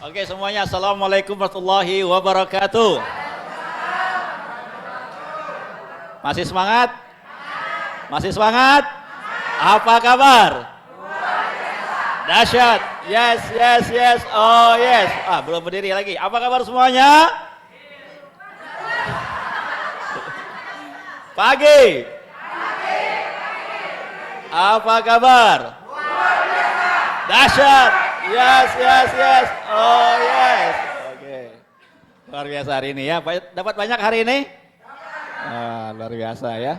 Oke semuanya, Assalamualaikum warahmatullahi wabarakatuh. Masih semangat? Masih semangat? Apa kabar? Dahsyat. Yes, yes, yes. Oh yes. Belum berdiri lagi. Apa kabar semuanya? Pagi. Apa kabar? Dahsyat. Yes, yes, yes. Oh yes. Oke. Luar biasa hari ini ya. Dapat banyak hari ini? Luar biasa ya.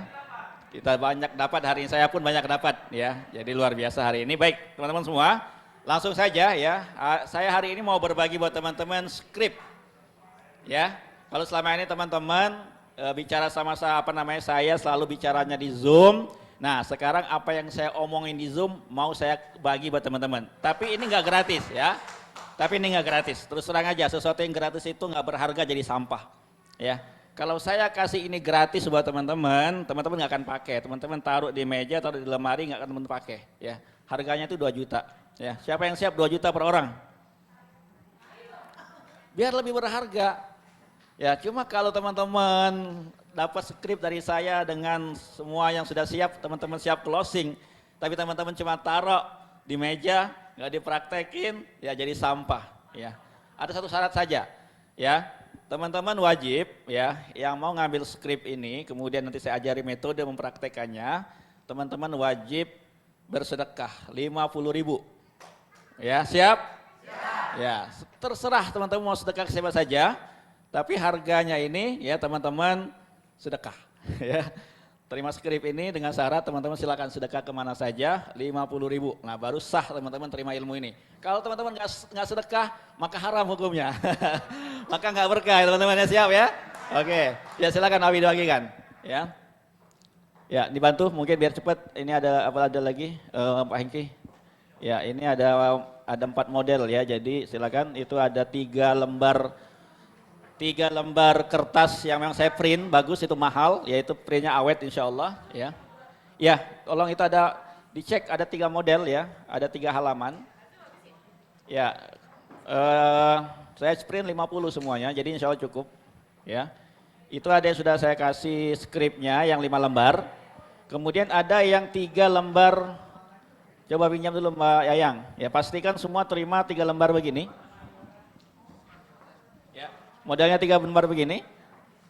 Kita banyak dapat hari ini, saya pun banyak dapat ya. Jadi luar biasa hari ini. Baik teman-teman semua, langsung saja ya. Saya hari ini mau berbagi buat teman-teman skrip. Ya, kalau selama ini teman-teman bicara sama saya selalu bicaranya di Zoom. Nah sekarang apa yang saya omongin di Zoom mau saya bagi buat teman-teman. Tapi ini nggak gratis ya. Tapi ini nggak gratis. Terus terang aja, sesuatu yang gratis itu nggak berharga jadi sampah. Ya. Kalau saya kasih ini gratis buat teman-teman, teman-teman nggak akan pakai. Teman-teman taruh di meja, taruh di lemari, nggak akan teman pakai. Ya, harganya itu 2 juta. Ya, siapa yang siap 2 juta per orang? Biar lebih berharga. Ya, cuma kalau teman-teman dapat skrip dari saya dengan semua yang sudah siap, teman-teman siap closing, tapi teman-teman cuma taruh di meja, nggak dipraktekin, ya jadi sampah. Ya, ada satu syarat saja. Ya. Teman-teman wajib ya yang mau ngambil skrip ini, kemudian nanti saya ajari metode mempraktekannya, teman-teman wajib bersedekah 50.000. Ya, siap? Siap. Ya, terserah teman-teman mau sedekah ke siapa saja, tapi harganya ini ya teman-teman sedekah. Ya. Terima skrip ini dengan syarat teman-teman silakan sedekah kemana saja 50.000. Nah baru sah teman-teman terima ilmu ini. Kalau teman-teman nggak sedekah maka haram hukumnya. Maka nggak berkah ya teman-teman ya, siap ya. Oke, ya silakan Abi bagikan ya. Ya dibantu mungkin biar cepat. Ini ada apa ada lagi Pak Hengki? Ya ini ada 4 model ya. Jadi silakan itu ada 3 lembar kertas yang memang saya print, bagus itu mahal, yaitu printnya awet insya Allah ya. Ya, tolong itu ada dicek, ada 3 model ya, ada 3 halaman. Ya, saya print 50 semuanya, jadi insya Allah cukup ya. Itu ada yang sudah saya kasih skripnya yang 5 lembar. Kemudian ada yang 3 lembar, coba pinjam dulu Mbak Yayang. Ya pastikan semua terima 3 lembar begini. Modelnya 3 lembar begini,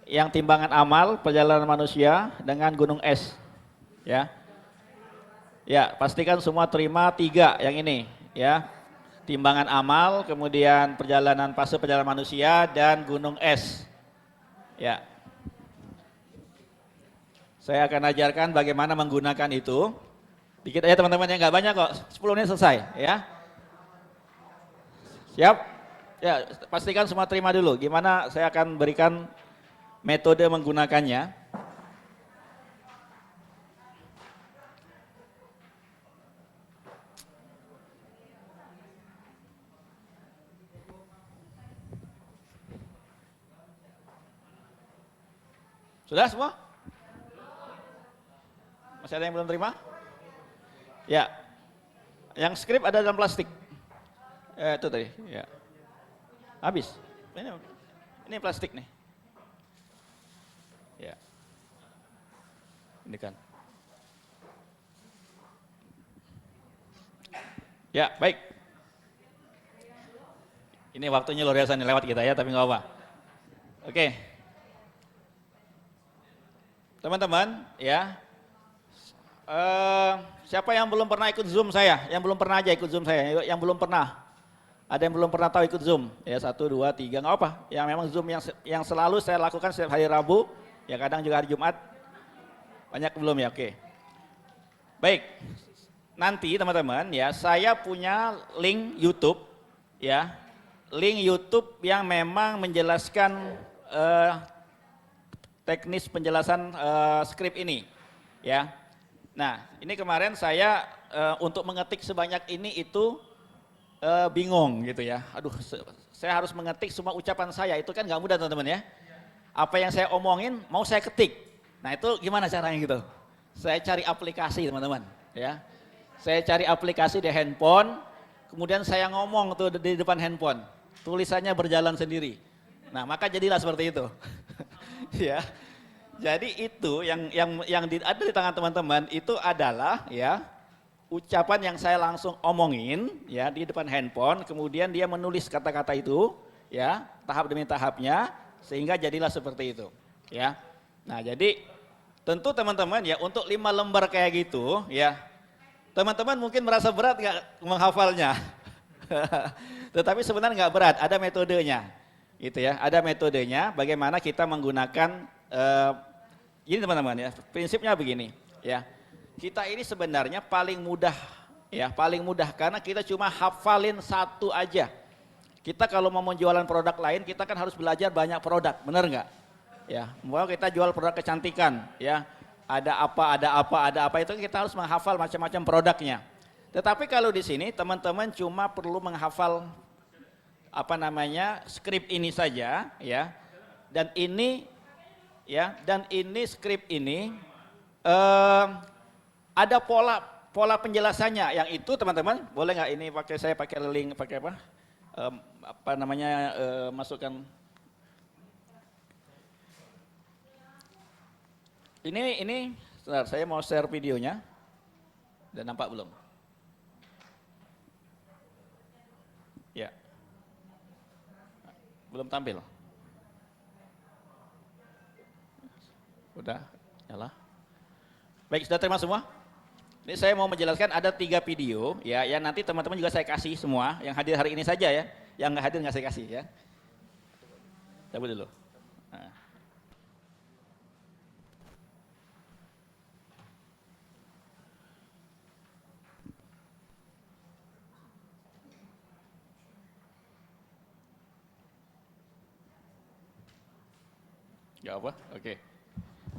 yang timbangan amal, perjalanan manusia dengan gunung es, ya. Ya, pastikan semua terima 3 yang ini, ya. Timbangan amal, kemudian perjalanan manusia dan gunung es, ya. Saya akan ajarkan bagaimana menggunakan itu. Dikit aja teman-teman, yang nggak banyak kok, 10 menit selesai, ya. Siap? Ya, pastikan semua terima dulu. Gimana saya akan berikan metode menggunakannya. Sudah semua? Masih ada yang belum terima? Ya. Yang skrip ada dalam plastik. Itu tadi, ya. Habis. Ini plastik nih. Ya. Ini kan. Ya, baik. Ini waktunya luar biasa nih lewat kita ya, tapi nggak apa. Oke. Teman-teman, ya. Siapa yang belum pernah ikut Zoom saya? Yang belum pernah aja ikut Zoom saya. Yang belum pernah. Ada yang belum pernah tahu ikut Zoom? Ya 1, 2, 3, nggak apa. Yang memang Zoom yang selalu saya lakukan setiap hari Rabu, ya kadang juga hari Jumat. Banyak belum ya, oke. Baik, nanti teman-teman ya saya punya link YouTube, ya. Link YouTube yang memang menjelaskan teknis penjelasan skrip ini, ya. Nah, ini kemarin saya untuk mengetik sebanyak ini itu bingung gitu ya. Aduh, saya harus mengetik semua ucapan saya, itu kan nggak mudah teman-teman ya. Apa yang saya omongin mau saya ketik. Nah itu gimana caranya gitu? Saya cari aplikasi teman-teman ya. Saya cari aplikasi di handphone, kemudian saya ngomong tuh di depan handphone. tulisannya berjalan sendiri. Nah, maka jadilah seperti itu. Ya. Jadi itu yang ada di tangan teman-teman itu adalah ya ucapan yang saya langsung omongin ya di depan handphone, kemudian dia menulis kata-kata itu ya, tahap demi tahapnya sehingga jadilah seperti itu, ya. Nah, jadi tentu teman-teman ya untuk 5 lembar kayak gitu ya, teman-teman mungkin merasa berat nggak menghafalnya. Tetapi sebenarnya nggak berat, ada metodenya. Gitu ya, ada metodenya bagaimana kita menggunakan ini teman-teman ya, prinsipnya begini ya. Kita ini sebenarnya paling mudah ya, paling mudah karena kita cuma hafalin satu aja. Kita kalau mau menjualan produk lain, kita kan harus belajar banyak produk, benar nggak? Ya, mau kita jual produk kecantikan, ya, ada apa itu kita harus menghafal macam-macam produknya. Tetapi kalau di sini teman-teman cuma perlu menghafal apa namanya skrip ini saja, ya, dan ini, ya, dan ini skrip ini ada pola penjelasannya. Yang itu teman-teman boleh nggak ini saya pakai link pakai apa? Apa namanya masukkan ini sebentar, saya mau share videonya. Dan nampak belum? Ya. Belum tampil. Udah, nyala. Baik, sudah terima semua? Ini saya mau menjelaskan ada 3 video ya, yang nanti teman-teman juga saya kasih semua, yang hadir hari ini saja ya, yang nggak hadir nggak saya kasih ya. Coba dulu. Nah. Gak apa? Oke.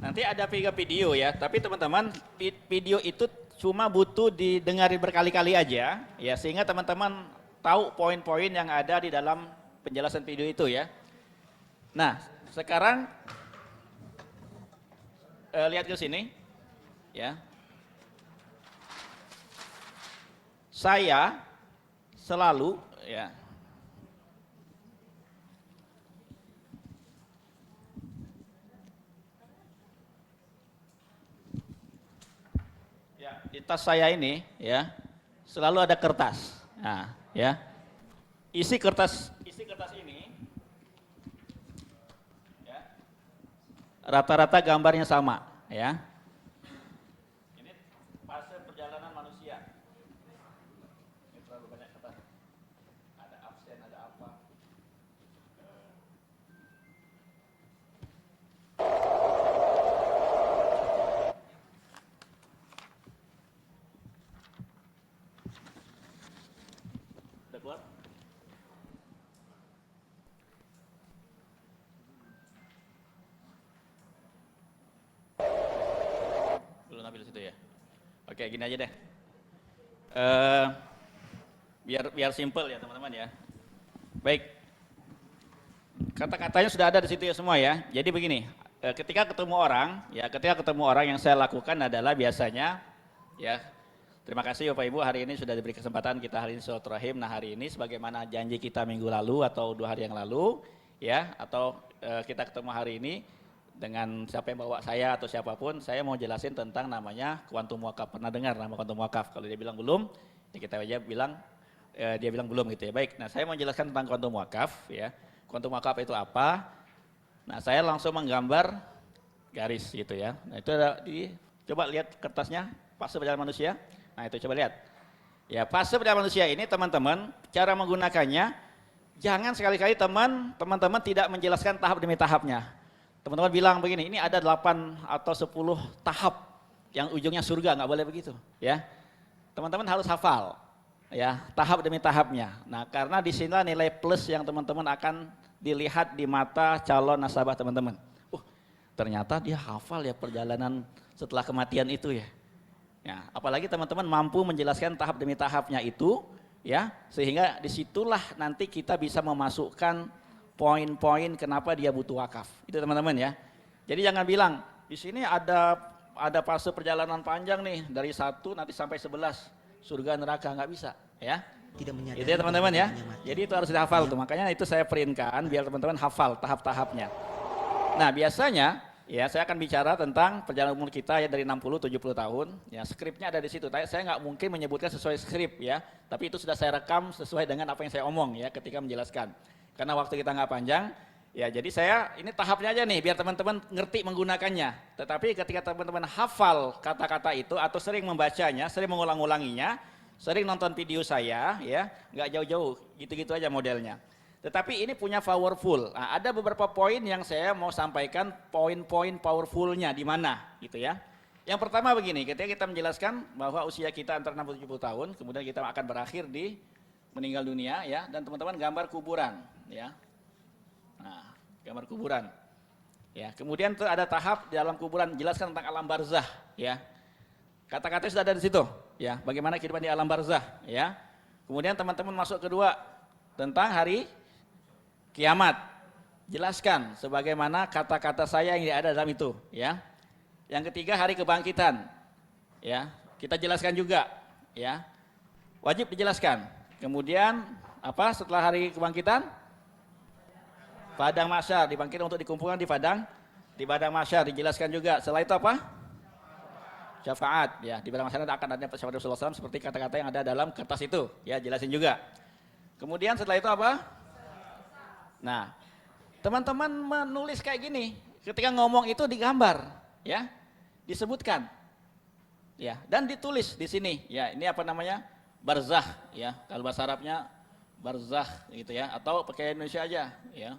Nanti ada 3 video ya, tapi teman-teman video itu cuma butuh didengarin berkali-kali aja ya, sehingga teman-teman tahu poin-poin yang ada di dalam penjelasan video itu ya. Nah, sekarang lihat ke sini ya. Saya selalu ya di tas saya ini ya selalu ada kertas. Nah, ya. Isi kertas ini ya, rata-rata gambarnya sama ya. Ini fase perjalanan manusia. Ini terlalu banyak kertas. Ada absen, ada apa. Keluar. Belum ambil situ ya. Oke, gini aja deh. Biar simple ya teman-teman ya. Baik. Kata-katanya sudah ada di situ ya semua ya. Jadi begini, ketika ketemu orang yang saya lakukan adalah biasanya ya. Terima kasih Bapak Ibu, hari ini sudah diberi kesempatan kita hari ini silaturahim. Nah, hari ini sebagaimana janji kita minggu lalu atau 2 hari yang lalu ya, atau kita ketemu hari ini dengan siapa yang bawa saya atau siapapun, saya mau jelasin tentang namanya kuantum wakaf. Pernah dengar nama kuantum wakaf? Kalau dia bilang belum, ya kita aja bilang dia bilang belum gitu ya. Baik, nah saya mau jelaskan tentang kuantum wakaf ya. Kuantum wakaf itu apa? Nah, saya langsung menggambar garis gitu ya. Nah, itu ada coba lihat kertasnya, fase perjalanan manusia. Nah, itu coba lihat. Ya, fase perjalanan manusia ini teman-teman, cara menggunakannya jangan sekali-kali teman-teman tidak menjelaskan tahap demi tahapnya. Teman-teman bilang begini, ini ada 8 atau 10 tahap yang ujungnya surga, nggak boleh begitu, ya. Teman-teman harus hafal, ya, tahap demi tahapnya. Nah, karena disinilah nilai plus yang teman-teman akan dilihat di mata calon nasabah teman-teman. Ternyata dia hafal ya perjalanan setelah kematian itu ya. Ya, apalagi teman-teman mampu menjelaskan tahap demi tahapnya itu, ya, sehingga disitulah nanti kita bisa memasukkan poin-poin kenapa dia butuh wakaf. Itu teman-teman ya. Jadi jangan bilang di sini ada fase perjalanan panjang nih dari 1 nanti sampai 11 surga neraka, nggak bisa, ya. Tidak menyadari. Itu ya teman-teman ya. Jadi itu harus dihafal tuh, makanya itu saya printkan biar teman-teman hafal tahap-tahapnya. Nah biasanya ya saya akan bicara tentang perjalanan umur kita ya dari 60-70 tahun. Ya skripnya ada di situ. Saya nggak mungkin menyebutkan sesuai skrip ya, tapi itu sudah saya rekam sesuai dengan apa yang saya omong ya ketika menjelaskan. Karena waktu kita nggak panjang, ya jadi saya ini tahapnya aja nih biar teman-teman ngerti menggunakannya. Tetapi ketika teman-teman hafal kata-kata itu atau sering membacanya, sering mengulang-ulanginya, sering nonton video saya ya, nggak jauh-jauh, gitu-gitu aja modelnya. Tetapi ini punya powerful. Nah, ada beberapa poin yang saya mau sampaikan, poin-poin powerfulnya di mana gitu ya. Yang pertama begini, ketika kita menjelaskan bahwa usia kita antara 60-70 tahun, kemudian kita akan berakhir di meninggal dunia ya, dan teman-teman gambar kuburan ya. Nah, gambar kuburan. Ya, kemudian tuh ada tahap di dalam kuburan jelaskan tentang alam barzah ya. Kata-kata sudah ada di situ ya, bagaimana kehidupan di alam barzah ya. Kemudian teman-teman masuk kedua tentang hari kiamat. Jelaskan sebagaimana kata-kata saya yang ada dalam itu ya. Yang ketiga hari kebangkitan. Ya, kita jelaskan juga ya. Wajib dijelaskan. Kemudian apa setelah hari kebangkitan? Padang mahsyar, dibangkitkan untuk dikumpulkan di padang mahsyar, dijelaskan juga. Setelah itu apa? Syafaat ya, di padang mahsyar akan ada syafaat Rasulullah SAW seperti kata-kata yang ada dalam kertas itu ya, jelasin juga. Kemudian setelah itu apa? Nah, teman-teman menulis kayak gini, ketika ngomong itu digambar ya, disebutkan ya, dan ditulis di sini ya. Ini apa namanya? Barzah ya, kalau bahasa Arabnya barzah gitu ya, atau pakai Indonesia aja ya.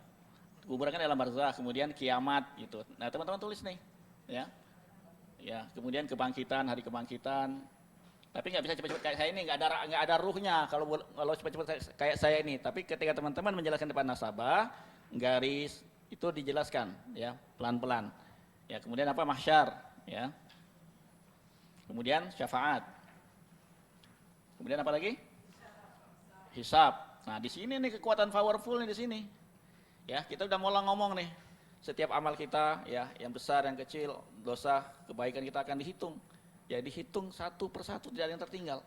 Kuburan kan dalam barzah, kemudian kiamat gitu. Nah, teman-teman tulis nih ya. Ya, kemudian kebangkitan, hari kebangkitan. Tapi nggak bisa cepat-cepat kayak saya ini, nggak ada ruhnya kalau cepat-cepat kayak saya ini. Tapi ketika teman-teman menjelaskan depan nasabah, garis itu dijelaskan ya, pelan-pelan. Ya, kemudian apa? Mahsyar ya. Kemudian syafaat. Kemudian apa lagi? Hisab. Nah, di sini nih kekuatan powerful nih di sini. Ya, kita udah mulai ngomong nih. Setiap amal kita ya, yang besar, yang kecil, dosa, kebaikan kita akan dihitung. Ya, dihitung satu persatu, tidak ada yang tertinggal.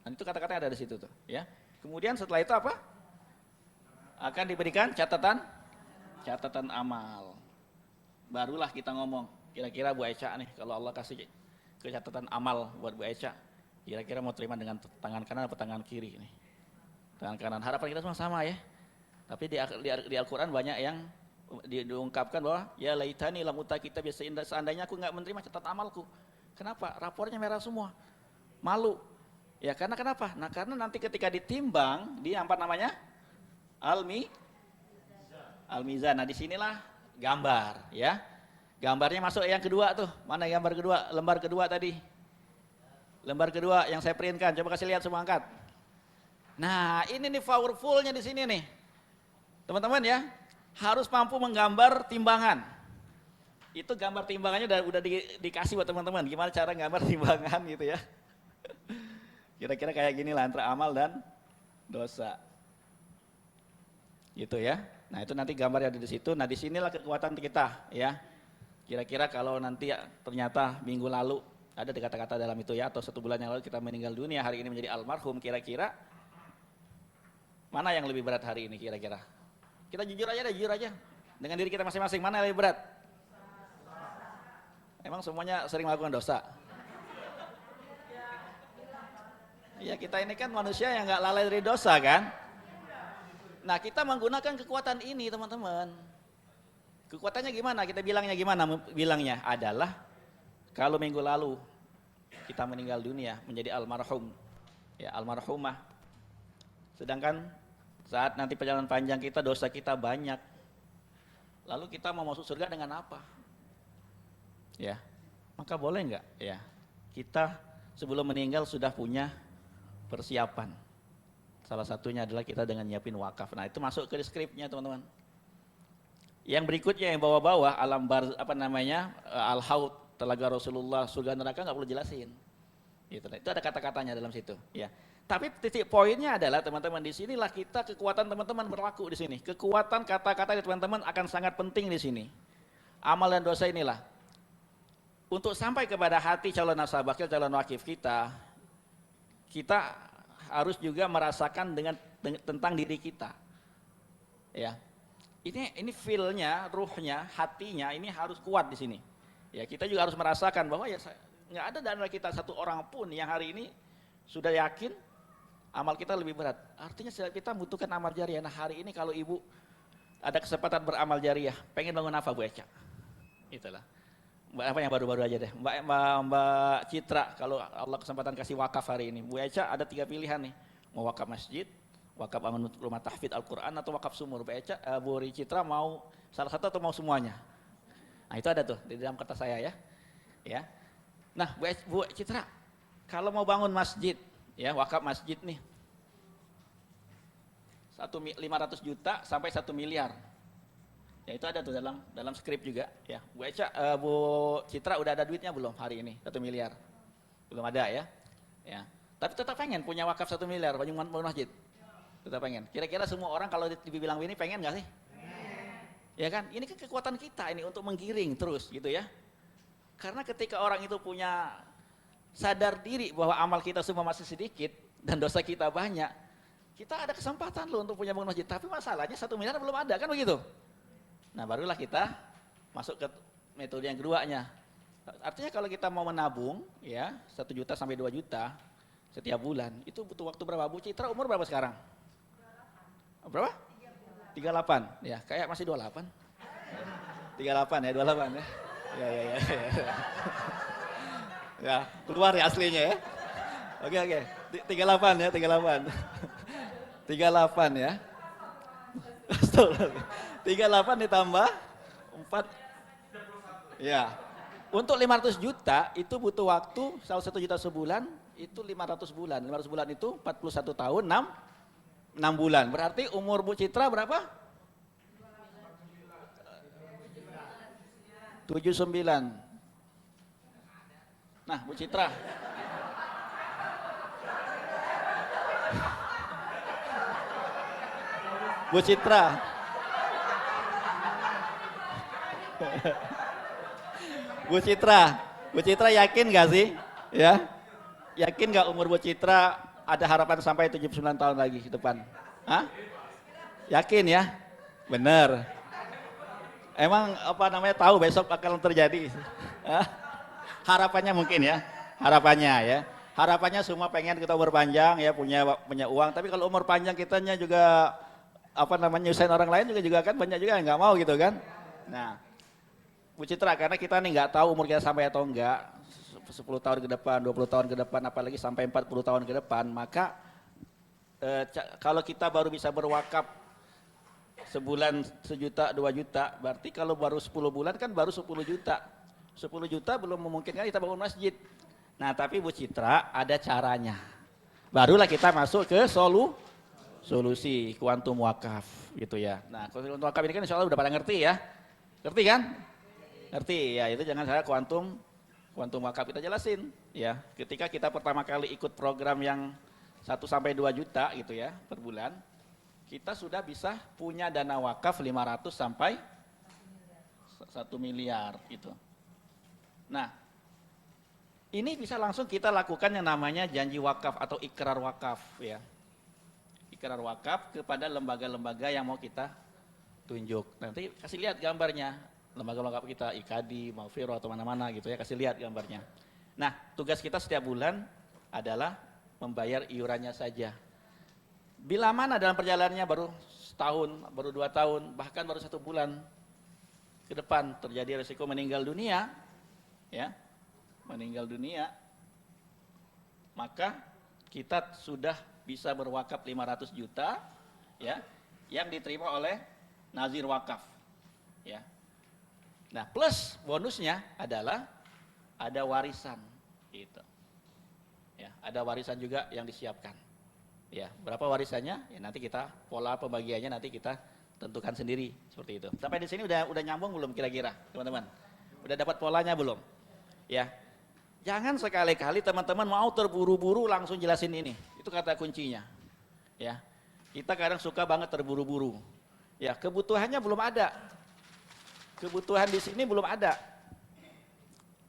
Dan itu kata-katanya ada di situ tuh, ya. Kemudian setelah itu apa? Akan diberikan catatan amal. Barulah kita ngomong, kira-kira Bu Aisyah nih, kalau Allah kasih catatan amal buat Bu Aisyah, kira-kira mau terima dengan tangan kanan atau tangan kiri nih? Tangan kanan. Harapan kita semua sama ya. Tapi di Al-Quran banyak yang diungkapkan bahwa ya laitani lam uta kita biasa seandainya aku nggak menerima catatan amalku. Kenapa? Rapornya merah semua. Malu. Ya karena kenapa? Nah karena nanti ketika ditimbang di apa namanya? Al-mizan. Nah disinilah gambar ya. Gambarnya masuk yang kedua tuh. Mana gambar kedua? Lembar kedua tadi. Lembar kedua yang saya printkan. Coba kasih lihat semua, angkat. Nah ini nih powerfulnya di sini nih. Teman-teman ya. Harus mampu menggambar timbangan. Itu gambar timbangannya udah dikasih buat teman-teman. Gimana cara gambar timbangan gitu ya. Kira-kira kayak gini lah antara amal dan dosa. Gitu ya. Nah itu nanti gambar yang ada di situ. Nah disinilah kekuatan kita ya. Kira-kira kalau nanti ya, ternyata minggu lalu ada kata-kata dalam itu ya. Atau 1 bulan yang lalu kita meninggal dunia, hari ini menjadi almarhum. Kira-kira mana yang lebih berat hari ini kira-kira? Kita jujur aja deh, jujur aja. Dengan diri kita masing-masing, mana yang lebih berat? Emang semuanya sering melakukan dosa? Ya kita ini kan manusia yang nggak lalai dari dosa kan? Nah kita menggunakan kekuatan ini teman-teman. Kekuatannya gimana? Kita bilangnya gimana? Bilangnya adalah kalau minggu lalu kita meninggal dunia menjadi almarhum, ya almarhumah. Sedangkan saat nanti perjalanan panjang kita, dosa kita banyak. Lalu kita mau masuk surga dengan apa? Ya, maka boleh nggak? Ya, kita sebelum meninggal sudah punya persiapan. Salah satunya adalah kita dengan nyiapin wakaf. Nah itu masuk ke skripnya teman-teman. Yang berikutnya yang bawah-bawah alam apa namanya al-haud, telaga Rasulullah, surga neraka nggak perlu jelasin. Gitu. Itu ada kata-katanya dalam situ. Ya. Tapi titik poinnya adalah teman-teman di sinilah kita kekuatan teman-teman berlaku di sini. Kekuatan kata-kata di teman-teman akan sangat penting di sini. Amal dan dosa inilah. Untuk sampai kepada hati calon nasabah, calon wakif kita harus juga merasakan dengan tentang diri kita. Ya. Ini feel-nya, ruhnya, hatinya ini harus kuat di sini. Ya, kita juga harus merasakan bahwa ya nggak ada dari kita satu orang pun yang hari ini sudah yakin amal kita lebih berat. Artinya kita membutuhkan amal jariah. Nah, hari ini kalau ibu ada kesempatan beramal jariah, pengen bangun apa Bu Eca? Itulah. Mbak apa yang baru-baru aja deh. Mbak Citra, kalau Allah kesempatan kasih wakaf hari ini, Bu Eca ada 3 pilihan nih. Mau wakaf masjid, wakaf bangun rumah tahfidz Al-Quran, atau wakaf sumur. Bu Citra mau salah satu atau mau semuanya? Nah itu ada tuh di dalam kertas saya ya. Ya. Nah Bu Citra, kalau mau bangun masjid, ya wakaf masjid nih, 500 juta sampai 1 miliar. Ya itu ada tuh dalam skrip juga. Ya Bu Citra udah ada duitnya belum hari ini 1 miliar? Belum ada ya. Ya. Tapi tetap pengen punya wakaf 1 miliar bangun masjid. Tetap pengen. Kira-kira semua orang kalau dibilang ini pengen nggak sih? Ya kan? Ini kan kekuatan kita ini untuk menggiring terus gitu ya. Karena ketika orang itu punya sadar diri bahwa amal kita semua masih sedikit dan dosa kita banyak, kita ada kesempatan loh untuk punya bangun masjid. Tapi masalahnya 1 miliar belum ada kan begitu. Nah barulah kita masuk ke metode yang keduanya. Artinya kalau kita mau menabung ya 1 juta sampai 2 juta setiap bulan, itu butuh waktu berapa? Bu Citra umur berapa sekarang? Berapa? 38. Ya, kayak masih 28. 38 ya, 28 ya. Ya. Ya, keluar ya aslinya ya. Oke. 38 ya, 38. 38 ya. 38 ditambah 4. Ya. Untuk 500 juta itu butuh waktu 1 juta sebulan itu 500 bulan. 500 bulan itu 41 tahun 6 bulan. Berarti umur Bu Citra berapa? 79. Nah, Bu Citra. Bu Citra. Bu Citra yakin gak sih? Ya. Yakin gak umur Bu Citra ada harapan sampai 79 tahun lagi ke depan? Hah? Yakin ya? Bener. Emang tahu besok akan terjadi? Harapannya mungkin ya, harapannya ya. Harapannya semua pengen kita umur panjang ya, punya uang. Tapi kalau umur panjang kitanya juga nyusahin orang lain juga kan banyak juga yang nggak mau gitu kan. Nah, Bu Citra, karena kita nih nggak tahu umur kita sampai atau enggak, 10 tahun ke depan, 20 tahun ke depan, apalagi sampai 40 tahun ke depan, maka kalau kita baru bisa berwakaf sebulan 1 juta, 2 juta, berarti kalau baru 10 bulan kan baru 10 juta. 10 juta belum memungkinkan kita bangun masjid. Nah tapi Bu Citra ada caranya. Barulah kita masuk ke solusi kuantum wakaf gitu ya. Nah kuantum wakaf ini kan insya Allah udah pada ngerti ya. Ngerti kan? Ngerti ya, itu jangan salah kuantum wakaf kita jelasin ya. Ketika kita pertama kali ikut program yang 1 sampai 2 juta gitu ya per bulan, kita sudah bisa punya dana wakaf 500 sampai 1 miliar gitu. Nah, ini bisa langsung kita lakukan yang namanya janji wakaf atau ikrar wakaf ya. Ikrar wakaf kepada lembaga-lembaga yang mau kita tunjuk. Nanti kasih lihat gambarnya, lembaga-lembaga kita, IKADI, Maufiro atau mana-mana gitu ya, kasih lihat gambarnya. Nah, tugas kita setiap bulan adalah membayar iurannya saja. Bila mana dalam perjalanannya baru setahun, baru 2 tahun, bahkan baru 1 bulan ke depan terjadi risiko meninggal dunia, ya, meninggal dunia, maka kita sudah bisa berwakaf 500 juta, ya, yang diterima oleh nazir wakaf, ya. Nah, plus bonusnya adalah ada warisan, gitu, ya, ada warisan juga yang disiapkan. Ya, berapa warisannya? Ya nanti kita pola pembagiannya nanti kita tentukan sendiri seperti itu. Sampai di sini udah nyambung belum kira-kira, teman-teman? Udah dapat polanya belum? Ya. Jangan sekali-kali teman-teman mau terburu-buru langsung jelasin ini. Itu kata kuncinya. Ya. Kita kadang suka banget terburu-buru. Ya, kebutuhannya belum ada. Kebutuhan di sini belum ada.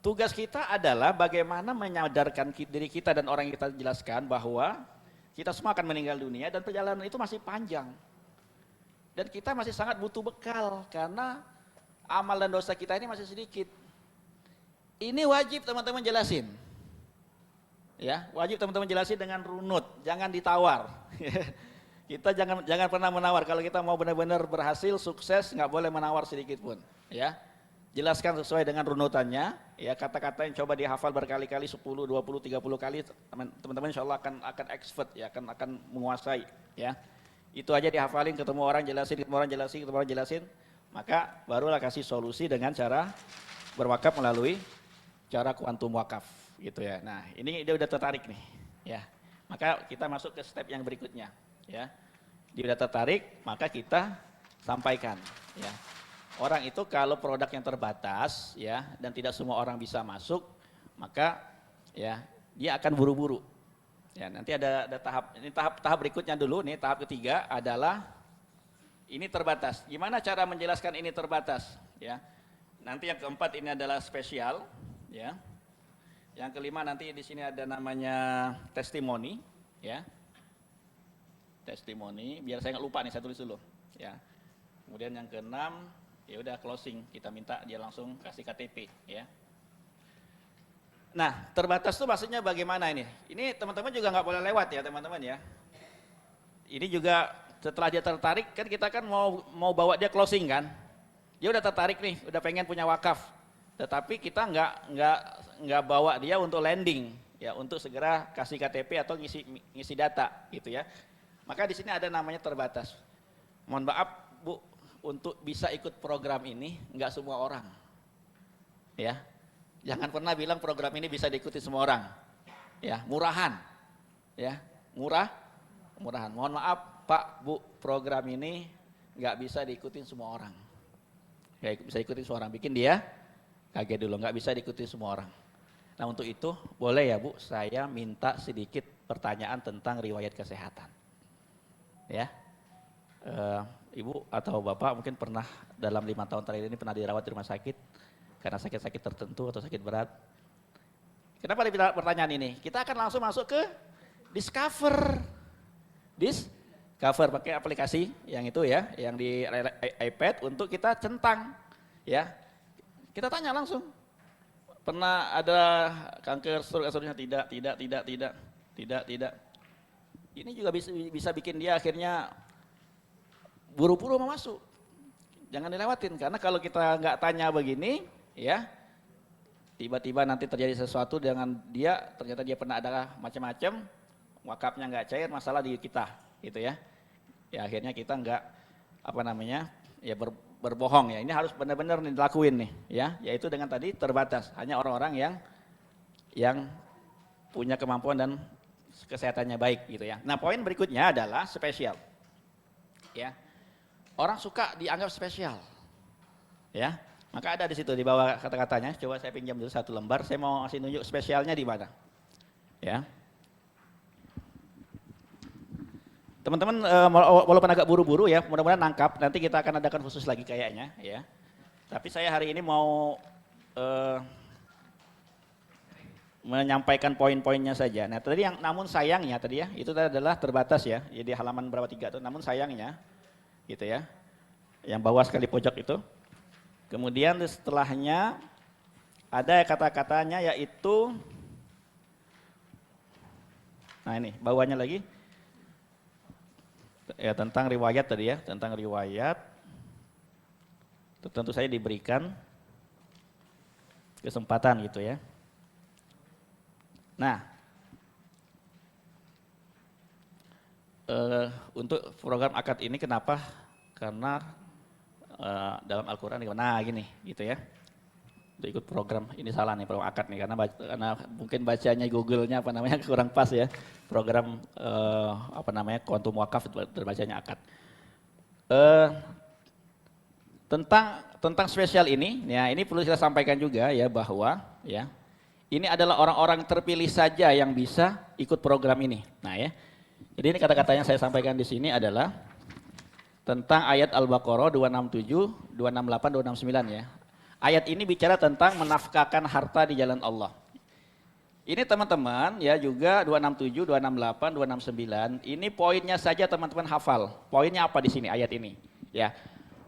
Tugas kita adalah bagaimana menyadarkan diri kita dan orang yang kita jelaskan bahwa Kita semua akan meninggal dunia dan perjalanan itu masih panjang. Dan kita masih sangat butuh bekal karena amal dan dosa kita ini masih sedikit. Ini wajib teman-teman jelasin. Ya, wajib teman-teman jelasin dengan runut, jangan ditawar. Kita jangan pernah menawar. Kalau kita mau benar-benar berhasil, sukses, nggak boleh menawar sedikit pun. Ya, jelaskan sesuai dengan runutannya. Ya, kata-kata yang coba dihafal berkali-kali, 10, 20, 30 kali, teman-teman insya Allah akan expert, ya, akan menguasai. Ya, itu aja dihafalin, ketemu orang jelasin, ketemu orang jelasin, maka barulah kasih solusi dengan cara berwakaf melalui cara kuantum wakaf, gitu ya. Nah, ini dia udah tertarik nih, ya. Maka kita masuk ke step yang berikutnya, ya. Dia udah tertarik, maka kita sampaikan, ya. Orang itu kalau produk yang terbatas, ya, dan tidak semua orang bisa masuk, maka ya dia akan buru-buru. Ya, nanti ada tahap berikutnya dulu nih, tahap ketiga adalah ini terbatas. Gimana cara menjelaskan ini terbatas, ya? Nanti yang keempat ini adalah spesial, ya. Yang kelima nanti di sini ada namanya testimoni, ya. Testimoni, biar saya nggak lupa nih, saya tulis dulu, ya. Kemudian yang keenam, ya udah closing, kita minta dia langsung kasih KTP, ya. Nah, terbatas itu maksudnya bagaimana ini? Ini teman-teman juga nggak boleh lewat ya teman-teman ya. Ini juga setelah dia tertarik, kan kita kan mau bawa dia closing kan. Dia udah tertarik nih, udah pengen punya wakaf. Tetapi kita nggak bawa dia untuk landing, ya, untuk segera kasih KTP atau ngisi data, gitu ya. Maka di sini ada namanya terbatas. Mohon maaf Bu, untuk bisa ikut program ini nggak semua orang, ya. Jangan pernah bilang program ini bisa diikuti semua orang, ya. Murahan, ya, murahan. Mohon maaf Pak, Bu, program ini nggak bisa diikuti semua orang. Nggak bisa ikutin semua orang, bikin dia kaget dulu, nggak bisa diikuti semua orang. Nah untuk itu boleh ya Bu, saya minta sedikit pertanyaan tentang riwayat kesehatan, ya. Ibu atau Bapak mungkin pernah dalam 5 tahun terakhir ini pernah dirawat di rumah sakit karena sakit-sakit tertentu atau sakit berat. Kenapa ada pertanyaan ini? Kita akan langsung masuk ke Discover pakai aplikasi yang itu ya, yang di iPad untuk kita centang, ya. Kita tanya langsung, pernah ada kanker stroke seterusnya? Tidak. Ini juga bisa bikin dia akhirnya buru-buru mau masuk. Jangan dilewatin, karena kalau kita nggak tanya begini, ya, tiba-tiba nanti terjadi sesuatu dengan dia, ternyata dia pernah ada macam-macam, wakafnya nggak cair, masalah di kita, gitu ya. Ya akhirnya kita nggak ya berbohong ya. Ini harus benar-benar dilakuin nih, ya, yaitu dengan tadi terbatas, hanya orang-orang yang punya kemampuan dan kesehatannya baik, gitu ya. Nah poin berikutnya adalah spesial, ya. Orang suka dianggap spesial, ya. Maka ada di situ di bawah kata-katanya. Coba saya pinjam dulu 1 lembar. Saya mau kasih nunjuk spesialnya di mana, ya. Teman-teman walaupun agak buru-buru ya, mudah-mudahan nangkap. Nanti kita akan adakan khusus lagi kayaknya, ya. Tapi saya hari ini mau menyampaikan poin-poinnya saja. Nah tadi namun sayangnya tadi ya, itu adalah terbatas ya. Jadi halaman berapa 3 tuh. Namun sayangnya, gitu ya, yang bawah sekali pojok itu. Kemudian setelahnya ada kata-katanya yaitu, nah ini bawahnya lagi, ya tentang riwayat tadi ya, tentang riwayat. Tentu saja diberikan kesempatan gitu ya. Nah, untuk program akad ini kenapa? Karena dalam Al-Quran, nah gini gitu ya, untuk ikut program ini salah nih program akad nih, karena mungkin bacanya Google-nya kurang pas ya, program kuantum wakaf terbacanya akad. Tentang spesial ini, ya ini perlu kita sampaikan juga ya, bahwa ya ini adalah orang-orang terpilih saja yang bisa ikut program ini. Nah ya, jadi ini kata-kata yang saya sampaikan di sini adalah tentang ayat Al-Baqarah 267, 268, 269 ya. Ayat ini bicara tentang menafkahkan harta di jalan Allah. Ini teman-teman ya juga 267, 268, 269. Ini poinnya saja teman-teman hafal. Poinnya apa di sini ayat ini? Ya.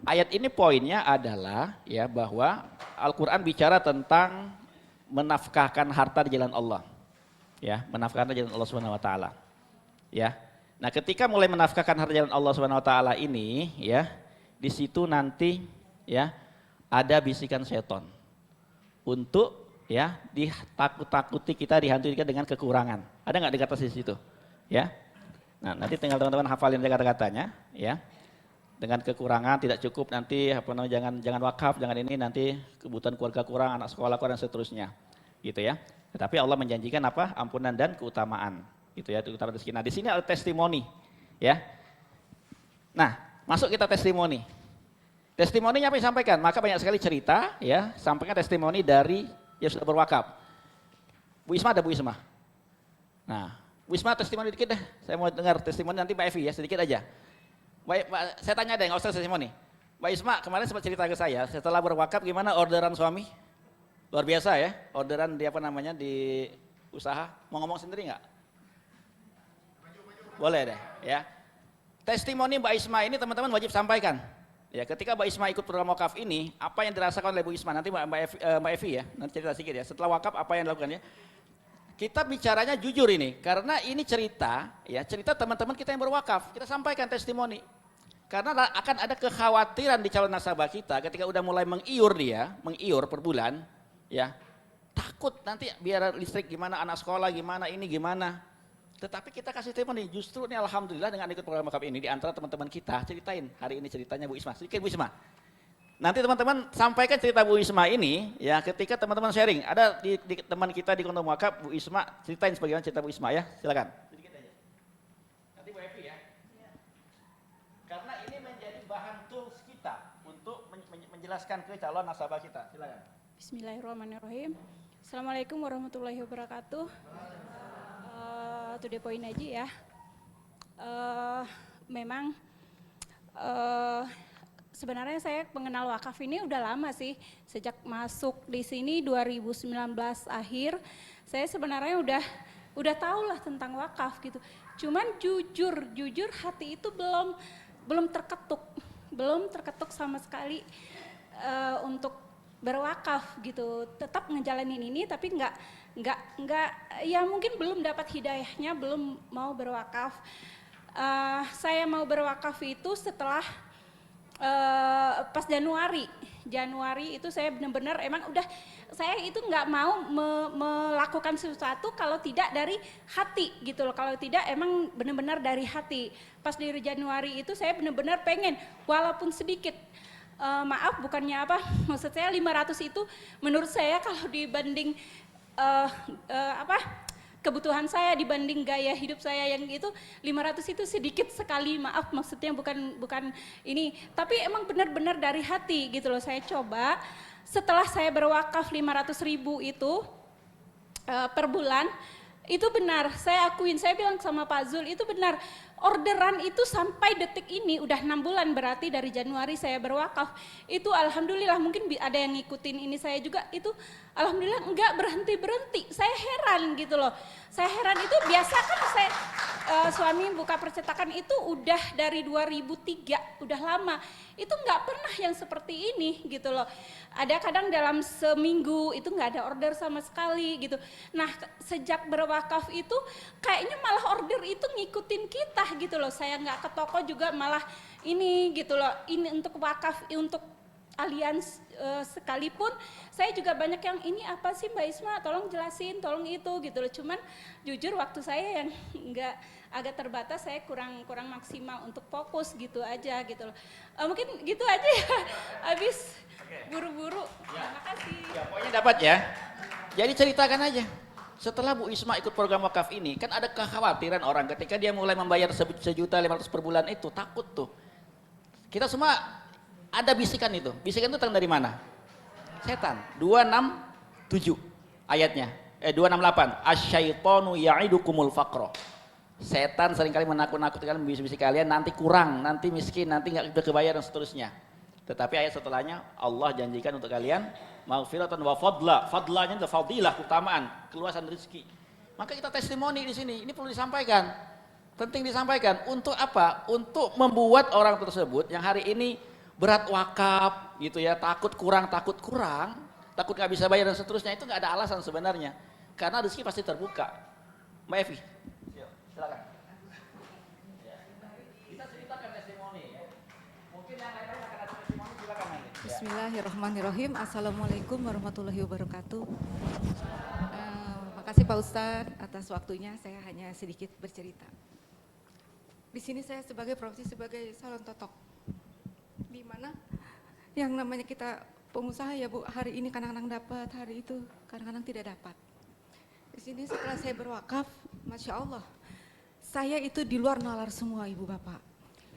Ayat ini poinnya adalah ya bahwa Al-Qur'an bicara tentang menafkahkan harta di jalan Allah. Ya, menafkahkan di jalan Allah Subhanahu wa taala. Ya. Nah, ketika mulai menafkahkan harta di jalan Allah Subhanahu wa taala ini ya, di situ nanti ya ada bisikan setan untuk ya ditakut-takuti kita, dihantui kita dengan kekurangan. Ada nggak di atas di situ? Ya. Nah, nanti tinggal teman-teman hafalin kata-katanya ya. Dengan kekurangan tidak cukup nanti apa namanya jangan wakaf, jangan ini nanti kebutuhan keluarga kurang, anak sekolah kurang dan seterusnya. Gitu ya. Tetapi Allah menjanjikan apa? Ampunan dan keutamaan. Gitu ya, keutamaan rezeki. Nah, di sini ada testimoni ya. Nah, masuk kita testimoni. Testimoninya apa yang disampaikan? Maka banyak sekali cerita ya, sampaikan testimoni dari yang sudah berwakaf. Bu Isma ada Bu Isma. Nah, Bu Isma testimoni dikit deh. Saya mau dengar testimoni nanti Mbak Evi ya, sedikit aja. Baik, saya tanya deh, nggak usah testimoni. Mbak Isma kemarin sempat cerita ke saya, setelah berwakaf gimana orderan suami? Luar biasa ya, orderan di apa namanya di usaha. Mau ngomong sendiri nggak? Boleh deh ya. Testimoni Mbak Isma ini teman-teman wajib sampaikan. Ya, ketika Mbak Isma ikut program wakaf ini, apa yang dirasakan oleh Bu Isma? Nanti Mbak Evi ya, nanti cerita sedikit ya. Setelah wakaf apa yang dilakukan ya? Kita bicaranya jujur ini, karena ini cerita, ya cerita teman-teman kita yang berwakaf. Kita sampaikan testimoni. Karena akan ada kekhawatiran di calon nasabah kita ketika udah mulai mengiur per bulan, ya takut nanti biar listrik gimana, anak sekolah gimana, ini gimana. Tetapi kita kasih testimoni, justru ini alhamdulillah dengan ikut program wakaf ini di antara teman-teman kita ceritain hari ini ceritanya Bu Isma. Sedikit Bu Isma. Nanti teman-teman sampaikan cerita Bu Isma ini ya ketika teman-teman sharing. Ada di teman kita di Kondom Wakaf Bu Isma ceritain sebagaimana cerita Bu Isma ya. Silakan. Sedikit aja. Nanti Bu Evi ya. Karena ini menjadi bahan tools kita untuk menjelaskan ke calon nasabah kita. Silakan. Bismillahirrahmanirrahim. Assalamualaikum warahmatullahi wabarakatuh. To the point aja ya. Memang sebenarnya saya mengenal wakaf ini udah lama sih. Sejak masuk di sini 2019 akhir, saya sebenarnya udah tahu lah tentang wakaf gitu. Cuman jujur hati itu belum terketuk sama sekali untuk berwakaf gitu. Tetap ngejalanin ini tapi enggak ya mungkin belum dapat hidayahnya, belum mau berwakaf. Saya mau berwakaf itu setelah pas Januari itu saya benar-benar emang udah saya itu nggak mau melakukan sesuatu kalau tidak dari hati gitu loh, kalau tidak emang benar-benar dari hati. Pas di Januari itu saya benar-benar pengen walaupun sedikit, maaf bukannya apa, maksud saya 500 itu menurut saya kalau dibanding kebutuhan saya dibanding gaya hidup saya yang itu 500 itu sedikit sekali, maaf maksudnya bukan ini, tapi emang benar-benar dari hati gitu loh. Saya coba setelah saya berwakaf 500.000 itu per bulan, itu benar, saya akuin, saya bilang sama Pak Zul itu benar, orderan itu sampai detik ini udah 6 bulan, berarti dari Januari saya berwakaf itu alhamdulillah, mungkin ada yang ngikutin ini saya juga, itu alhamdulillah enggak berhenti. Saya heran gitu loh, saya heran itu biasa kan saya suami buka percetakan itu udah dari 2003, udah lama, itu enggak pernah yang seperti ini gitu loh. Ada kadang dalam seminggu itu enggak ada order sama sekali gitu. Nah sejak berwakaf itu kayaknya malah order itu ngikutin kita gitu loh. Saya enggak ke toko juga malah ini gitu loh, ini untuk wakaf, untuk alians sekalipun saya juga banyak yang ini apa sih Mbak Isma, tolong jelasin, tolong itu gitu loh. Cuman jujur waktu saya yang enggak agak terbatas, saya kurang maksimal untuk fokus gitu aja gitu loh. Mungkin gitu aja ya, habis buru-buru. Ya. Terima kasih. Ya, pokoknya dapat ya. Jadi ceritakan aja. Setelah Bu Isma ikut program wakaf ini, kan ada kekhawatiran orang ketika dia mulai membayar 1.500.000 per bulan itu, takut tuh. Kita semua ada bisikan itu. Bisikan itu datang dari mana? Setan. 267 ayatnya. 268. Asyaitonu ya'idukumul faqra. Setan seringkali menakut-nakutkan bisik-bisik kalian, nanti kurang, nanti miskin, nanti nggak bisa kebayar dan seterusnya. Tetapi ayat setelahnya Allah janjikan untuk kalian maghfiratan wa fadla. Fadlanya itu fadilah, keutamaan, keluasan rezeki. Maka kita testimoni di sini, ini perlu disampaikan. Penting disampaikan. Untuk apa? Untuk membuat orang tersebut yang hari ini berat wakaf gitu ya, takut kurang, takut nggak bisa bayar dan seterusnya, itu nggak ada alasan sebenarnya. Karena rezeki pasti terbuka. Mbak Evi, silakan. Kita ceritakan testimoni ya. Mungkin yang lain-lain akan ada testimoni, silakan nanti. Bismillahirrahmanirrahim. Assalamualaikum warahmatullahi wabarakatuh. Makasih Pak Ustadz atas waktunya. Saya hanya sedikit bercerita. Di sini saya sebagai profesi sebagai salon totok. Di mana yang namanya kita pengusaha ya Bu, hari ini kadang-kadang dapat, hari itu kadang-kadang tidak dapat. Di sini setelah saya berwakaf, Masya Allah, saya itu di luar nalar semua Ibu Bapak.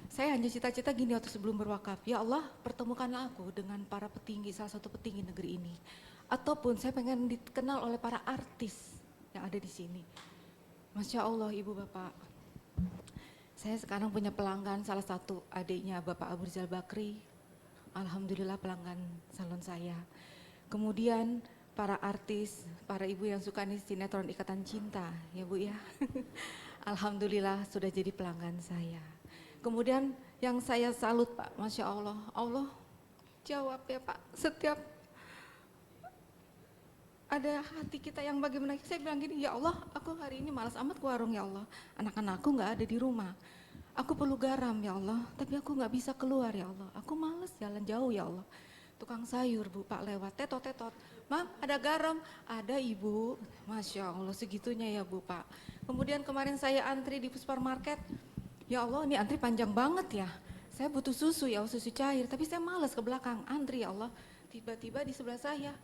Saya hanya cita-cita gini waktu sebelum berwakaf, ya Allah pertemukanlah aku dengan para petinggi, salah satu petinggi negeri ini. Ataupun saya pengen dikenal oleh para artis yang ada di sini. Masya Allah Ibu Bapak. Saya sekarang punya pelanggan, salah satu adiknya Bapak Abu Rizal Bakri. Alhamdulillah pelanggan salon saya. Kemudian para artis, para ibu yang suka nih sinetron Ikatan Cinta, ya Bu ya. Alhamdulillah sudah jadi pelanggan saya. Kemudian yang saya salut Pak, Masya Allah, Allah jawab ya Pak, setiap ada hati kita yang bagaimana, saya bilang gini, ya Allah aku hari ini malas amat ke warung ya Allah, anak-anakku gak ada di rumah, aku perlu garam ya Allah, tapi aku gak bisa keluar ya Allah, aku malas jalan jauh ya Allah. Tukang sayur Bu Pak lewat, tetot, Mam ada garam, ada Ibu, Masya Allah segitunya ya Bu Pak. Kemudian kemarin saya antri di supermarket, ya Allah ini antri panjang banget ya, saya butuh susu ya, susu cair, tapi saya malas ke belakang antri ya Allah. Tiba-tiba di sebelah saya,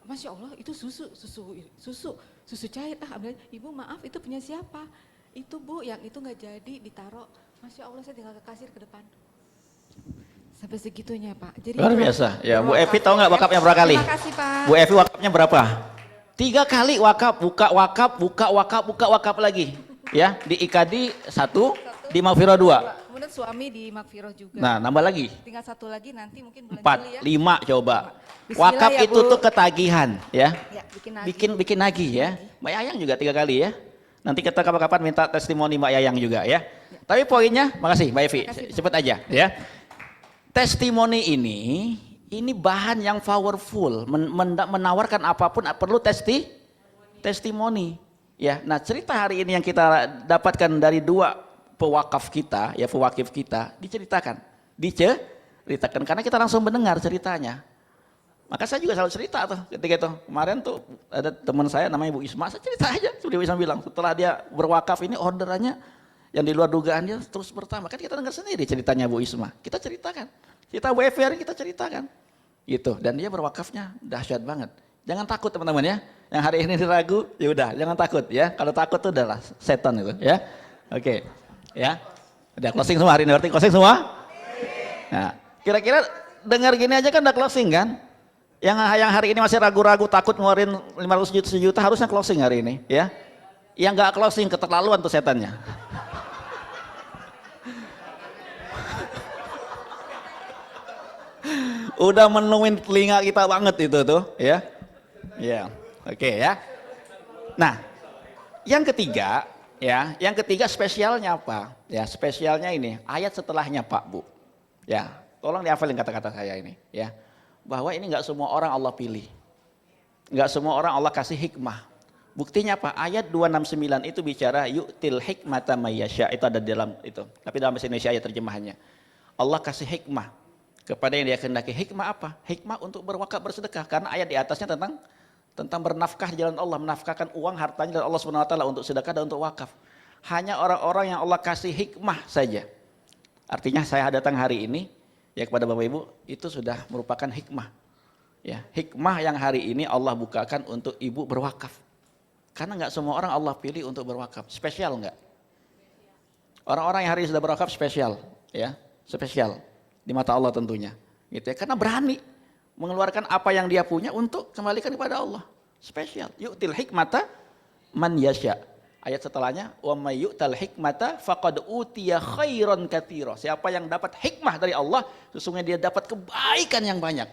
Masya Allah itu susu cair, ambil, Ibu maaf itu punya siapa? Itu Bu yang itu nggak jadi ditaruh, Masya Allah saya tinggal ke kasir ke depan. Sampai segitunya Pak. Jadi luar biasa. Ya Bu Evi tahu nggak wakafnya berapa kali? Terima kasih Pak. Bu Evi wakafnya berapa? 3 kali wakaf, buka wakaf lagi. Ya di IKD 1, di Maghfirah 2. Kemudian suami di Makfiroh juga. Nah nambah lagi. Tinggal 1 lagi nanti mungkin bulan 4, Juli ya. 5 coba. Bismillah Wakaf ya, itu Bu. tuh ketagihan ya. Ya, Bikin nagih ya. Mbak Yayang juga 3 kali ya. Nanti kita kapan-kapan minta testimoni Mbak Yayang juga ya. Tapi poinnya, makasih Mbak Evi, cepet aja ya. Testimoni ini bahan yang powerful, menawarkan apapun perlu testimoni. Ya, nah cerita hari ini yang kita dapatkan dari 2 pewakaf kita, ya pewakif kita, diceritakan karena kita langsung mendengar ceritanya. Maka saya juga selalu cerita tuh ketika itu. Kemarin tuh ada teman saya namanya Bu Isma, saya cerita aja, seperti Bu Isma bilang, setelah dia berwakaf ini orderannya yang di luar dugaan dia terus bertambah. Kan kita dengar sendiri ceritanya Bu Isma, kita ceritakan. Cerita Bu Evi kita ceritakan. Gitu, dan dia berwakafnya dahsyat banget. Jangan takut teman-teman ya. Yang hari ini ragu, ya udah jangan takut ya. Kalau takut tuh adalah setan itu ya. Oke. Ya. Udah closing semua hari ini, berarti closing semua? Nah, kira-kira dengar gini aja kan udah closing kan? Yang hari ini masih ragu-ragu takut ngeluarin 500 juta harusnya closing hari ini ya. Yang enggak closing keterlaluan tuh setannya. Udah menuin telinga kita banget itu tuh ya. Ya. Oke ya. Nah, yang ketiga ya, yang ketiga spesialnya apa? Ya, spesialnya ini ayat setelahnya Pak Bu. Ya, tolong dihafalin kata-kata saya ini ya. Bahwa ini enggak semua orang Allah pilih. Enggak semua orang Allah kasih hikmah. Buktinya apa? Ayat 269 itu bicara yu'til hikmata mayyasya, itu ada di dalam itu. Tapi dalam bahasa Indonesia ayat terjemahannya. Allah kasih hikmah kepada yang dia kehendaki. Hikmah apa? Hikmah untuk berwakaf bersedekah, karena ayat di atasnya tentang bernafkah di jalan Allah, menafkahkan uang hartanya dari Allah Subhanahu wa taala untuk sedekah dan untuk wakaf. Hanya orang-orang yang Allah kasih hikmah saja. Artinya saya datang hari ini ya kepada Bapak Ibu itu sudah merupakan hikmah. Ya, hikmah yang hari ini Allah bukakan untuk ibu berwakaf. Karena enggak semua orang Allah pilih untuk berwakaf. Spesial enggak? Orang-orang yang hari ini sudah berwakaf spesial, ya. Spesial di mata Allah tentunya. Gitu ya. Karena berani mengeluarkan apa yang dia punya untuk kembalikan kepada Allah. Spesial. Yu'til hikmata man yasya. Ayat setelahnya, wa may yu'tal hikmata faqad utiya khairan katsira. Siapa yang dapat hikmah dari Allah, sesungguhnya dia dapat kebaikan yang banyak.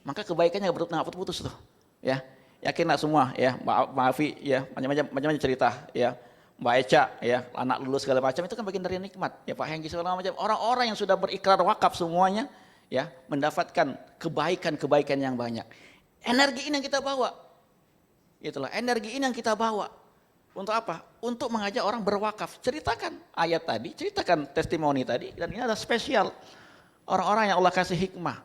Maka kebaikannya enggak putus tuh. Ya. Yakinlah semua ya, Maafi ya, macam-macam cerita ya. Mbak Eca ya, anak lulus segala macam itu kan bagian dari nikmat. Ya Pak Hengki segala macam. Orang-orang yang sudah berikrar wakaf semuanya ya, mendapatkan kebaikan-kebaikan yang banyak. Energi ini yang kita bawa. Itulah energi ini yang kita bawa. Untuk apa? Untuk mengajak orang berwakaf. Ceritakan ayat tadi, ceritakan testimoni tadi, dan ini adalah spesial. Orang-orang yang Allah kasih hikmah.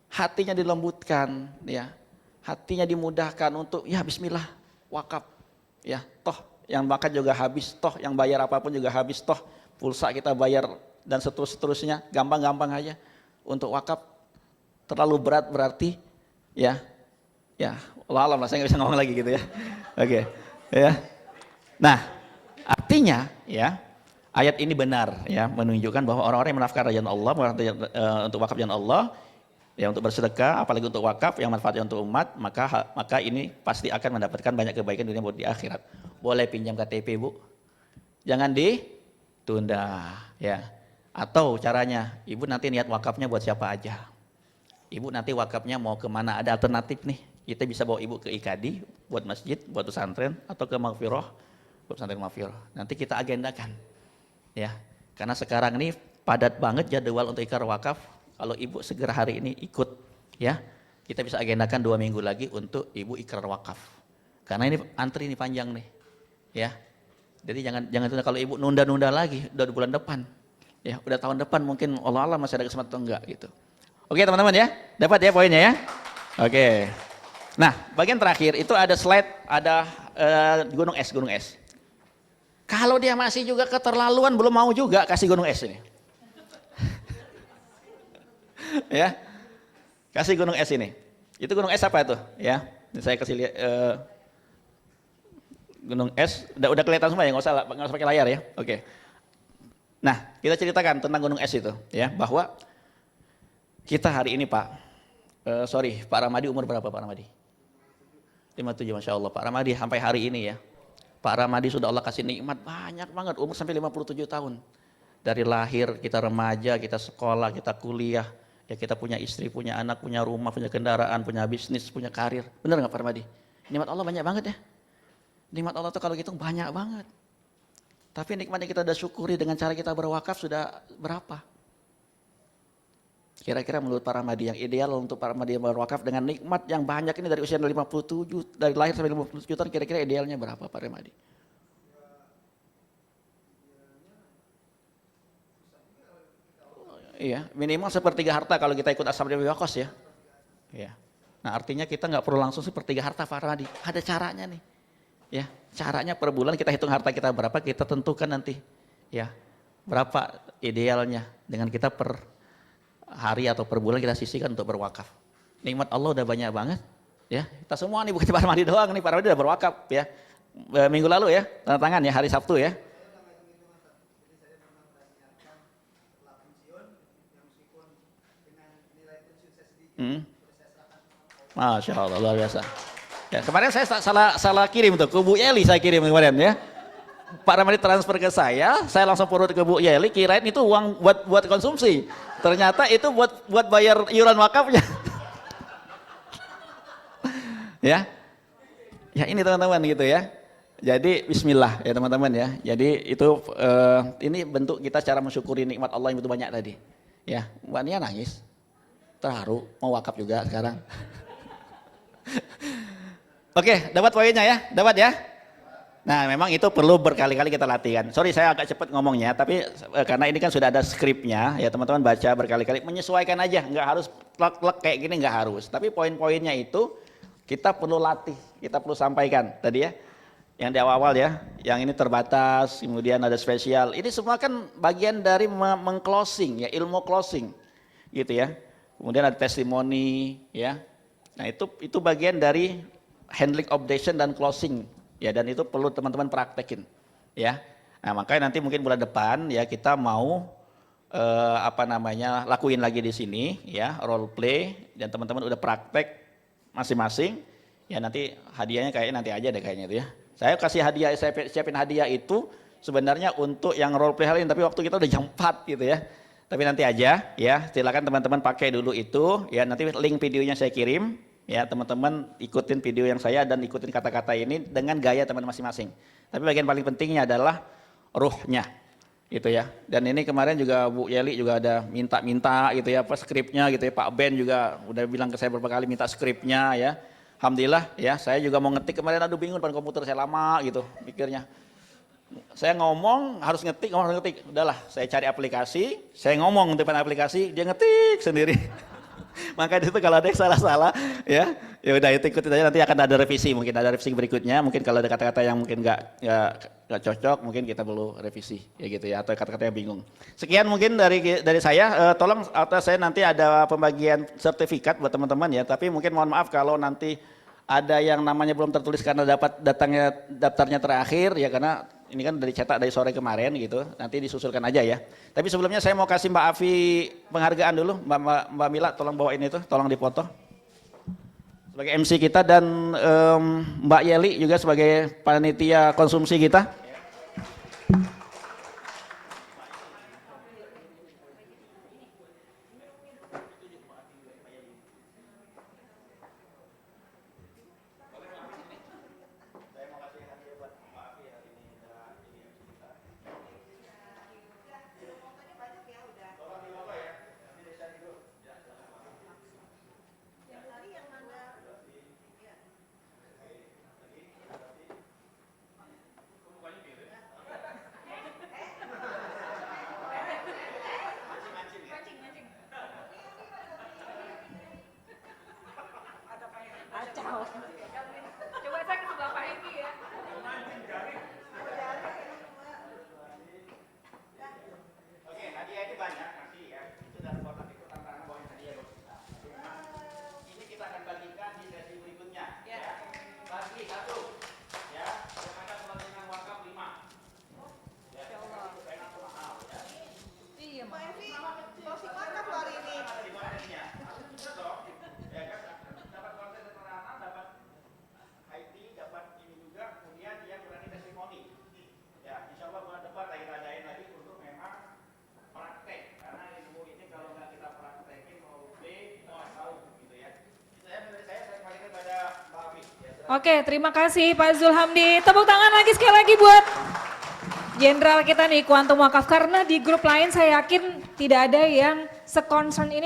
Hatinya dilembutkan, ya. Hatinya dimudahkan untuk, ya bismillah, wakaf. Ya, toh yang makan juga habis, toh yang bayar apapun juga habis, toh pulsa kita bayar dan seterusnya, gampang-gampang aja. Untuk wakaf terlalu berat berarti, ya, Allah alam lah, saya nggak bisa ngomong lagi gitu ya. Oke. Ya. Nah, artinya ya ayat ini benar ya, menunjukkan bahwa orang-orang yang menafkahkan jalan Allah, untuk wakaf jalan Allah, ya untuk bersedekah, apalagi untuk wakaf yang manfaatnya untuk umat, maka ini pasti akan mendapatkan banyak kebaikan dunia maupun di akhirat. Boleh pinjam KTP, Bu. Jangan ditunda ya. Atau caranya, Ibu nanti niat wakafnya buat siapa aja. Ibu nanti wakafnya mau kemana, ada alternatif nih. Kita bisa bawa Ibu ke IKADI, buat masjid, buat pesantren, atau ke Maghfirah, buat pesantren Maghfirah. Nanti kita agendakan. Ya, karena sekarang ini padat banget jadwal untuk ikrar wakaf. Kalau Ibu segera hari ini ikut, ya, kita bisa agendakan 2 minggu lagi untuk Ibu ikrar wakaf. Karena ini antri ini panjang nih, ya. Jadi jangan tunda, kalau Ibu nunda-nunda lagi, udah bulan depan, ya, udah tahun depan mungkin Allah masih ada kesempatan atau enggak gitu. Oke teman-teman ya, dapat ya poinnya ya. Oke. Nah, bagian terakhir itu ada slide, ada gunung es. Kalau dia masih juga keterlaluan, belum mau juga kasih gunung es ini. Ya, kasih gunung es ini. Itu gunung es apa itu? Ya, ini saya kasih lihat gunung es. Udah kelihatan semua ya, nggak usah pakai layar ya. Oke. Nah, kita ceritakan tentang gunung es itu, ya, bahwa kita hari ini Pak Ramadi umur berapa Pak Ramadi? 57, Masya Allah. Pak Ramadi sampai hari ini ya, Pak Ramadi sudah Allah kasih nikmat banyak banget, umur sampai 57 tahun. Dari lahir, kita remaja, kita sekolah, kita kuliah, ya kita punya istri, punya anak, punya rumah, punya kendaraan, punya bisnis, punya karir. Benar nggak Pak Ramadi? Nikmat Allah banyak banget ya. Nikmat Allah tuh kalau gitu banyak banget. Tapi nikmatnya kita udah syukuri dengan cara kita berwakaf sudah berapa? Kira-kira menurut Pak Ramadi yang ideal untuk Pak Ramadi yang berwakaf dengan nikmat yang banyak ini dari usia 57, dari lahir sampai 57 tahun, kira-kira idealnya berapa Pak Ramadi? Iya, minimal sepertiga harta kalau kita ikut Ashab Nabi Waqqas ya. Iya. Nah artinya kita nggak perlu langsung sepertiga harta Pak Ramadi, ada caranya nih. Ya, caranya per bulan kita hitung harta kita berapa, kita tentukan nanti. Ya, berapa idealnya dengan kita per hari atau per bulan kita sisihkan untuk berwakaf. Nikmat Allah udah banyak banget, ya. Kita semua nih bukan Pak Ramadi doang nih, Pak Ramadi udah berwakaf, ya. Minggu lalu ya, tanda tangan ya, hari Sabtu ya. Masya Allah, luar biasa. Ya, kemarin saya salah kirim tuh, ke Bu Yeli saya kirim kemarin ya. Pak Ramadi transfer ke saya langsung forward ke Bu Yeli, kirain itu uang buat konsumsi. Ternyata itu buat bayar iuran wakafnya. Ya. Ya ini teman-teman gitu ya. Jadi bismillah ya teman-teman ya. Jadi itu ini bentuk kita cara mensyukuri nikmat Allah yang begitu banyak tadi. Ya, Mbak Nia nangis. Terharu, mau wakaf juga sekarang. Oke, dapat poinnya ya? Dapat ya? Nah, memang itu perlu berkali-kali kita latihan. Sorry saya agak cepat ngomongnya, tapi karena ini kan sudah ada skripnya, ya teman-teman baca berkali-kali, menyesuaikan aja, nggak harus plek-plek kayak gini, nggak harus. Tapi poin-poinnya itu kita perlu latih, kita perlu sampaikan tadi ya. Yang di awal ya, yang ini terbatas, kemudian ada spesial. Ini semua kan bagian dari meng-closing ya, ilmu closing, gitu ya. Kemudian ada testimoni, ya. Nah itu bagian dari handling objection dan closing. Ya, dan itu perlu teman-teman praktekin, ya. Nah, makanya nanti mungkin bulan depan ya kita mau lakuin lagi di sini, ya, role play, dan teman-teman udah praktek masing-masing. Ya nanti hadiahnya kayaknya nanti aja deh kayaknya itu ya. Saya kasih hadiah, saya siapin hadiah itu sebenarnya untuk yang role play hal ini, tapi waktu kita udah jam 4 gitu ya. Tapi nanti aja ya, silakan teman-teman pakai dulu itu ya, nanti link videonya saya kirim ya, teman-teman ikutin video yang saya dan ikutin kata-kata ini dengan gaya teman masing-masing. Tapi bagian paling pentingnya adalah ruhnya gitu ya. Dan ini kemarin juga Bu Yeli juga ada minta-minta gitu ya, apa skripnya gitu ya, Pak Ben juga udah bilang ke saya beberapa kali minta skripnya ya. Alhamdulillah ya, saya juga mau ngetik kemarin, aduh bingung depan komputer saya lama gitu mikirnya. Saya ngomong harus ngetik, udahlah saya cari aplikasi, saya ngomong di depan aplikasi, dia ngetik sendiri. Maka itu kalau ada yang salah-salah ya udah itu ikutin aja, nanti akan ada revisi, mungkin ada revisi berikutnya, mungkin kalau ada kata-kata yang mungkin nggak cocok, mungkin kita perlu revisi ya gitu ya, atau kata-kata yang bingung. Sekian mungkin dari saya, tolong atau saya nanti ada pembagian sertifikat buat teman-teman ya, tapi mungkin mohon maaf kalau nanti ada yang namanya belum tertulis karena daftarnya terakhir ya, karena ini kan dari cetak dari sore kemarin gitu, nanti disusulkan aja ya. Tapi sebelumnya saya mau kasih Mbak Afi penghargaan dulu, Mbak Mila tolong bawain itu, tolong dipoto. Sebagai MC kita dan Mbak Yeli juga sebagai panitia konsumsi kita. Coba saya ke sebelah Pak Eki ya. Oke, hadiah ini banyak nanti ya. Itu dari kotak itu tantangan bawain hadiah buat kita. Ini kita akan bagikan di sesi berikutnya. Ya. Bagi satu. Ya. Yang ada pelatihan wakaf 5. Ya. Supaya nanti mahal ya. Iya, Mbak Evi, closing wakaf loh hari ini. Di bagiannya. Betul dong. Ya kan. Dapat konten sederhana, dapat IT, dapat ini juga. Kemudian dia berani testimoni. Ya, insya Allah bulan depan kita adain lagi untuk memang praktek, karena ilmu ini kalau nggak kita praktekin mau tahu gitu ya. Saya kembalikan pada Mbak Afi. Ya, Oke, terima kasih Pak Zulhamdi. Tepuk tangan lagi sekali lagi buat Jenderal kita nih, Kuantum Wakaf. Karena di grup lain saya yakin tidak ada yang se-concern ini.